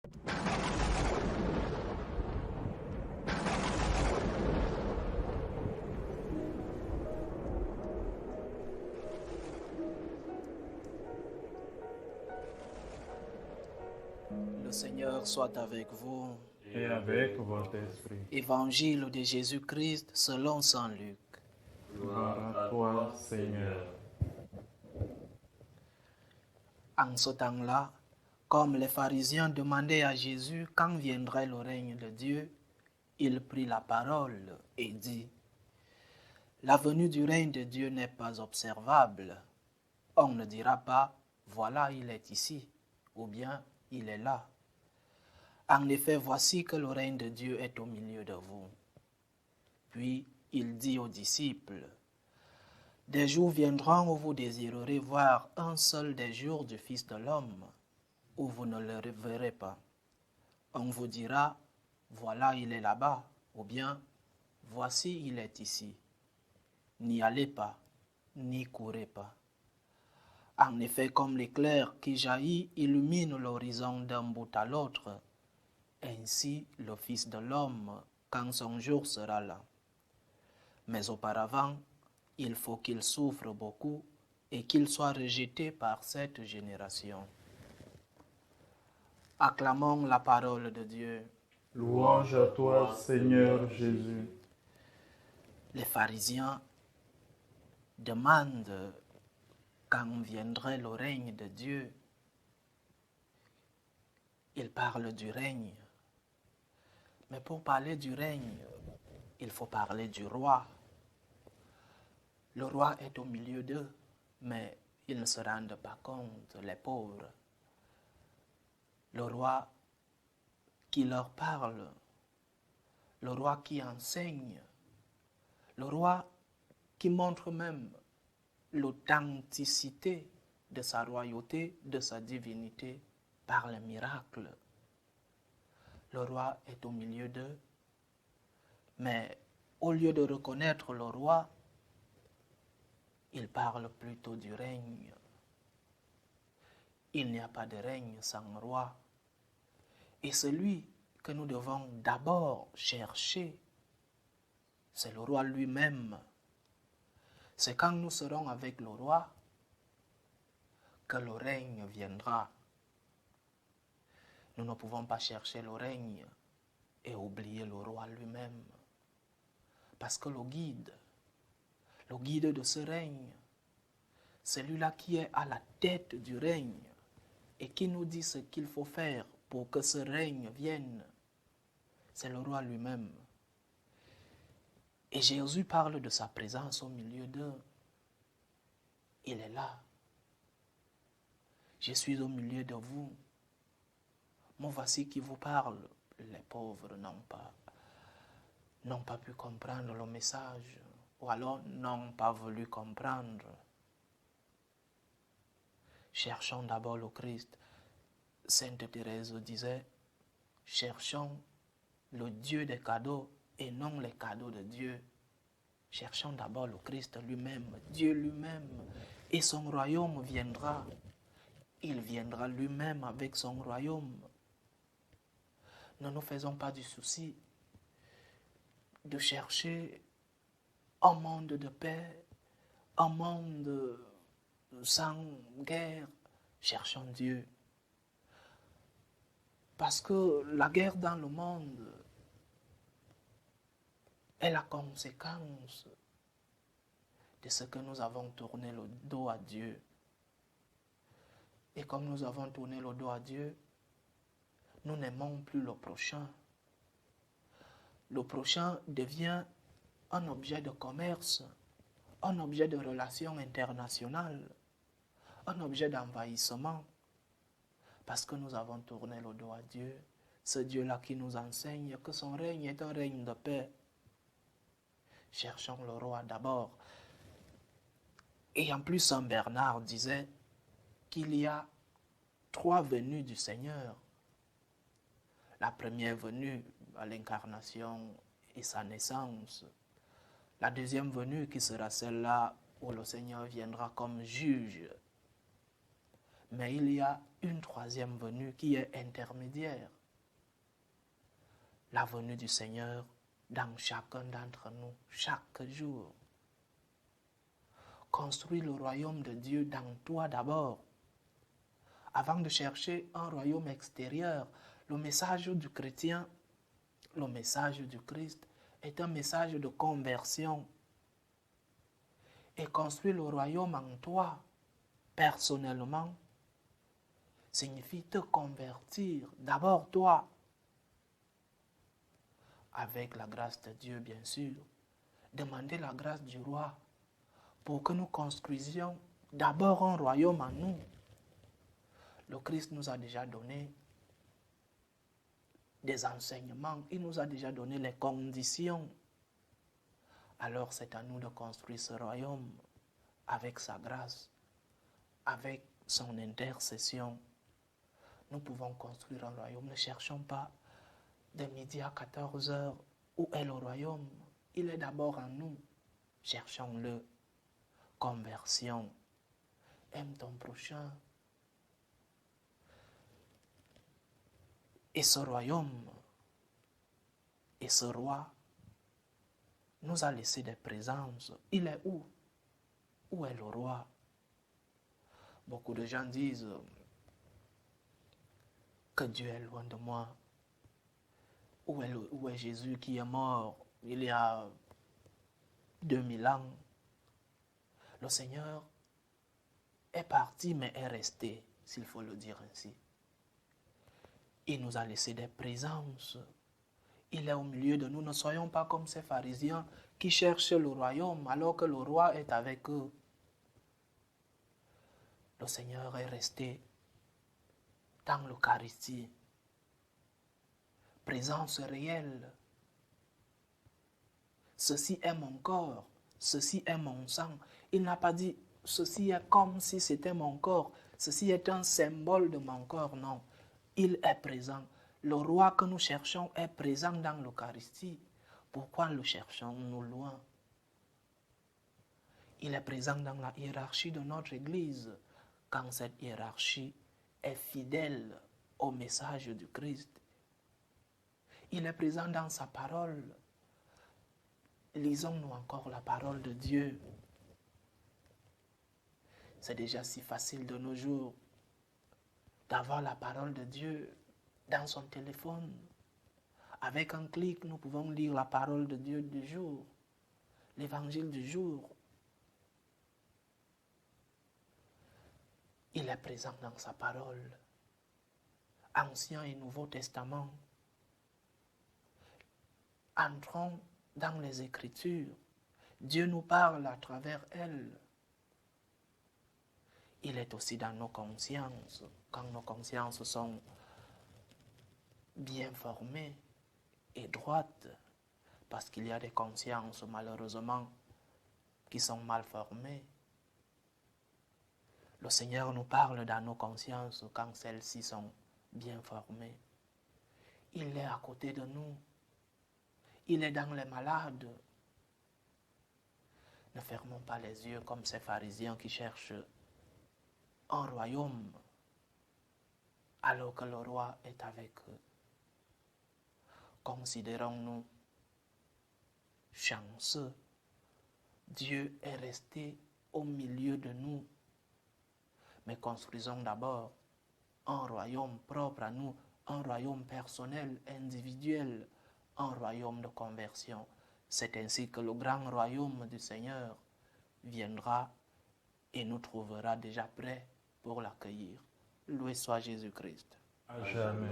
Le Seigneur soit avec vous. Et avec votre esprit. Évangile de Jésus-Christ selon saint Luc. Gloire à toi, Seigneur. En ce temps-là, comme les pharisiens demandaient à Jésus quand viendrait le règne de Dieu, il prit la parole et dit : La venue du règne de Dieu n'est pas observable. On ne dira pas : voilà, il est ici, ou bien il est là. En effet, voici que le règne de Dieu est au milieu de vous. Puis il dit aux disciples : Des jours viendront où vous désirerez voir un seul des jours du Fils de l'homme, où vous ne le verrez pas. On vous dira : voilà, il est là-bas, ou bien voici, il est ici. N'y allez pas, n'y courez pas. En effet, comme l'éclair qui jaillit illumine l'horizon d'un bout à l'autre, ainsi le Fils de l'homme, quand son jour sera là. Mais auparavant, il faut qu'il souffre beaucoup et qu'il soit rejeté par cette génération. Acclamons la parole de Dieu. Louange à toi, Seigneur Jésus. Les pharisiens demandent quand viendrait le règne de Dieu. Ils parlent du règne. Mais pour parler du règne, il faut parler du roi. Le roi est au milieu d'eux, mais ils ne se rendent pas compte, les pauvres. Le roi qui leur parle, le roi qui enseigne, le roi qui montre même l'authenticité de sa royauté, de sa divinité par les miracles. Le roi est au milieu d'eux, mais au lieu de reconnaître le roi, il parle plutôt du règne. Il n'y a pas de règne sans roi. Et celui que nous devons d'abord chercher, c'est le roi lui-même. C'est quand nous serons avec le roi que le règne viendra. Nous ne pouvons pas chercher le règne et oublier le roi lui-même. Parce que le guide de ce règne, celui-là qui est à la tête du règne et qui nous dit ce qu'il faut faire pour que ce règne vienne, c'est le roi lui-même. Et Jésus parle de sa présence au milieu d'eux. Il est là. Je suis au milieu de vous. Moi voici qui vous parle. Les pauvres n'ont pas pu comprendre le message, ou alors n'ont pas voulu comprendre. Cherchons d'abord le Christ. Sainte Thérèse disait, cherchons le Dieu des cadeaux et non les cadeaux de Dieu. Cherchons d'abord le Christ lui-même, Dieu lui-même, et son royaume viendra. Il viendra lui-même avec son royaume. Ne nous faisons pas du souci de chercher un monde de paix, un monde sans guerre. Cherchons Dieu. Parce que la guerre dans le monde est la conséquence de ce que nous avons tourné le dos à Dieu. Et comme nous avons tourné le dos à Dieu, nous n'aimons plus le prochain. Le prochain devient un objet de commerce, un objet de relations internationales, un objet d'envahissement. Parce que nous avons tourné le dos à Dieu, ce Dieu-là qui nous enseigne que son règne est un règne de paix. Cherchons le roi d'abord. Et en plus, Saint Bernard disait qu'il y a 3 venues du Seigneur. La première venue à l'incarnation et sa naissance. La deuxième venue qui sera celle-là où le Seigneur viendra comme juge. Mais il y a une troisième venue qui est intermédiaire. La venue du Seigneur dans chacun d'entre nous, chaque jour. Construis le royaume de Dieu dans toi d'abord. Avant de chercher un royaume extérieur, le message du chrétien, le message du Christ est un message de conversion. Et construire le royaume en toi, personnellement, signifie te convertir, d'abord toi, avec la grâce de Dieu bien sûr, demander la grâce du roi pour que nous construisions d'abord un royaume en nous. Le Christ nous a déjà donné des enseignements, il nous a déjà donné les conditions. Alors c'est à nous de construire ce royaume avec sa grâce, avec son intercession. Nous pouvons construire un royaume. Ne cherchons pas de midi à 14 heures où est le royaume. Il est d'abord en nous. Cherchons-le. Conversion. Aime ton prochain. Et ce royaume et ce roi nous a laissé des présences. Il est où? Où est le roi? Beaucoup de gens disent que Dieu est loin de moi. Où est Jésus qui est mort il y a 2000 ans? Le Seigneur est parti mais est resté, s'il faut le dire ainsi. Il nous a laissé des présences. Il est au milieu de nous. Ne soyons pas comme ces pharisiens qui cherchent le royaume alors que le roi est avec eux. Le Seigneur est resté dans l'Eucharistie. Présence réelle. Ceci est mon corps, ceci est mon sang. Il n'a pas dit ceci est comme si c'était mon corps, ceci est un symbole de mon corps. Non, il est présent. Le roi que nous cherchons est présent dans l'Eucharistie. Pourquoi le cherchons-nous loin? Il est présent dans la hiérarchie de notre Église, quand cette hiérarchie est fidèle au message du Christ. Il est présent dans sa parole. Lisons-nous encore la parole de Dieu. C'est déjà si facile de nos jours d'avoir la parole de Dieu dans son téléphone. Avec un clic, nous pouvons lire la parole de Dieu du jour, l'évangile du jour. Il est présent dans sa parole, Ancien et Nouveau Testament. Entrons dans les Écritures. Dieu nous parle à travers elles. Il est aussi dans nos consciences, quand nos consciences sont bien formées et droites, parce qu'il y a des consciences malheureusement qui sont mal formées. Le Seigneur nous parle dans nos consciences quand celles-ci sont bien formées. Il est à côté de nous. Il est dans les malades. Ne fermons pas les yeux comme ces pharisiens qui cherchent un royaume alors que le roi est avec eux. Considérons-nous chanceux. Dieu est resté au milieu de nous. Mais construisons d'abord un royaume propre à nous, un royaume personnel, individuel, un royaume de conversion. C'est ainsi que le grand royaume du Seigneur viendra et nous trouvera déjà prêts pour l'accueillir. Loué soit Jésus-Christ. À jamais.